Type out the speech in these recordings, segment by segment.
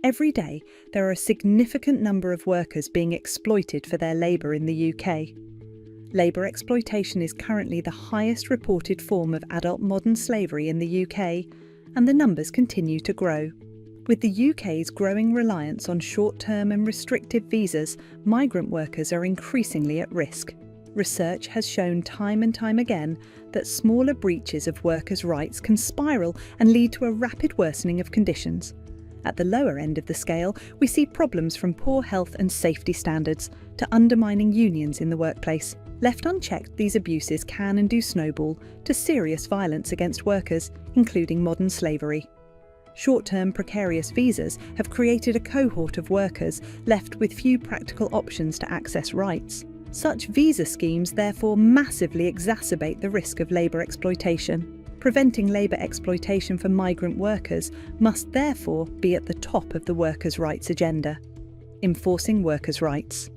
Every day, there are a significant number of workers being exploited for their labour in the UK. Labour exploitation is currently the highest reported form of adult modern slavery in the UK, and the numbers continue to grow. With the UK's growing reliance on short-term and restrictive visas, migrant workers are increasingly at risk. Research has shown time and time again that smaller breaches of workers' rights can spiral and lead to a rapid worsening of conditions. At the lower end of the scale, we see problems from poor health and safety standards to undermining unions in the workplace. Left unchecked, these abuses can and do snowball to serious violence against workers, including modern slavery. Short-term precarious visas have created a cohort of workers left with few practical options to access rights. Such visa schemes therefore massively exacerbate the risk of labour exploitation. Preventing labour exploitation for migrant workers must therefore be at the top of the workers' rights agenda. Enforcing workers' rights.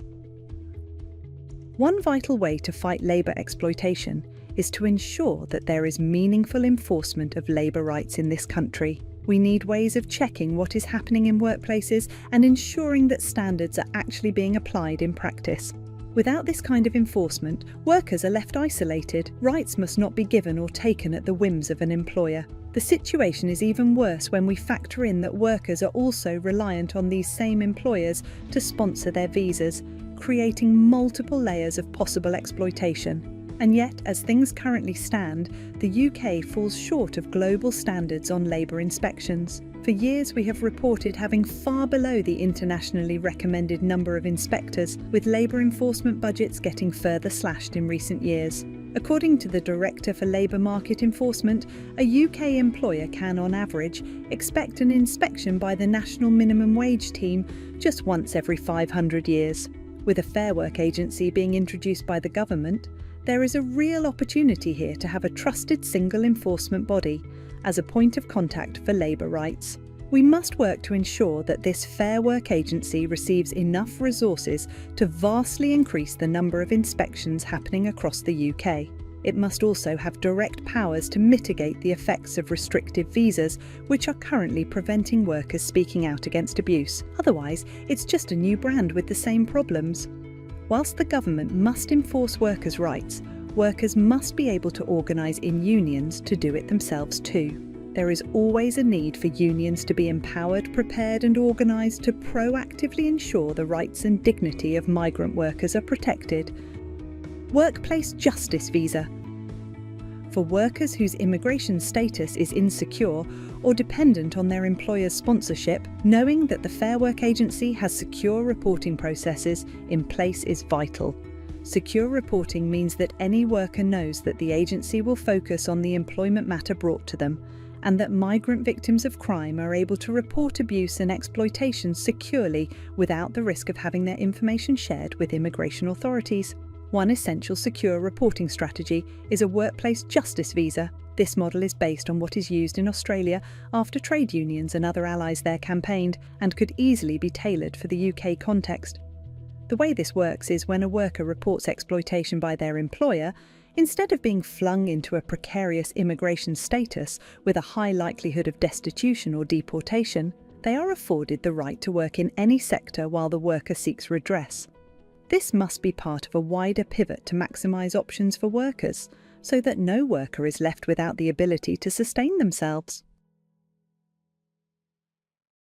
One vital way to fight labour exploitation is to ensure that there is meaningful enforcement of labour rights in this country. We need ways of checking what is happening in workplaces and ensuring that standards are actually being applied in practice. Without this kind of enforcement, workers are left isolated. Rights must not be given or taken at the whims of an employer. The situation is even worse when we factor in that workers are also reliant on these same employers to sponsor their visas, creating multiple layers of possible exploitation. And yet, as things currently stand, the UK falls short of global standards on labour inspections. For years we have reported having far below the internationally recommended number of inspectors, with labour enforcement budgets getting further slashed in recent years. According to the Director for Labour Market Enforcement, a UK employer can, on average, expect an inspection by the National Minimum Wage Team just once every 500 years. With a Fair Work agency being introduced by the government, there is a real opportunity here to have a trusted single enforcement body as a point of contact for labour rights. We must work to ensure that this Fair Work agency receives enough resources to vastly increase the number of inspections happening across the UK. It must also have direct powers to mitigate the effects of restrictive visas, which are currently preventing workers speaking out against abuse. Otherwise, it's just a new brand with the same problems. Whilst the government must enforce workers' rights, workers must be able to organise in unions to do it themselves too. There is always a need for unions to be empowered, prepared and organised to proactively ensure the rights and dignity of migrant workers are protected. Workplace Justice Visa. For workers whose immigration status is insecure or dependent on their employer's sponsorship, knowing that the Fair Work Agency has secure reporting processes in place is vital. Secure reporting means that any worker knows that the agency will focus on the employment matter brought to them, and that migrant victims of crime are able to report abuse and exploitation securely without the risk of having their information shared with immigration authorities. One essential secure reporting strategy is a workplace justice visa. This model is based on what is used in Australia after trade unions and other allies there campaigned, and could easily be tailored for the UK context. The way this works is when a worker reports exploitation by their employer, instead of being flung into a precarious immigration status with a high likelihood of destitution or deportation, they are afforded the right to work in any sector while the worker seeks redress. This must be part of a wider pivot to maximise options for workers, so that no worker is left without the ability to sustain themselves.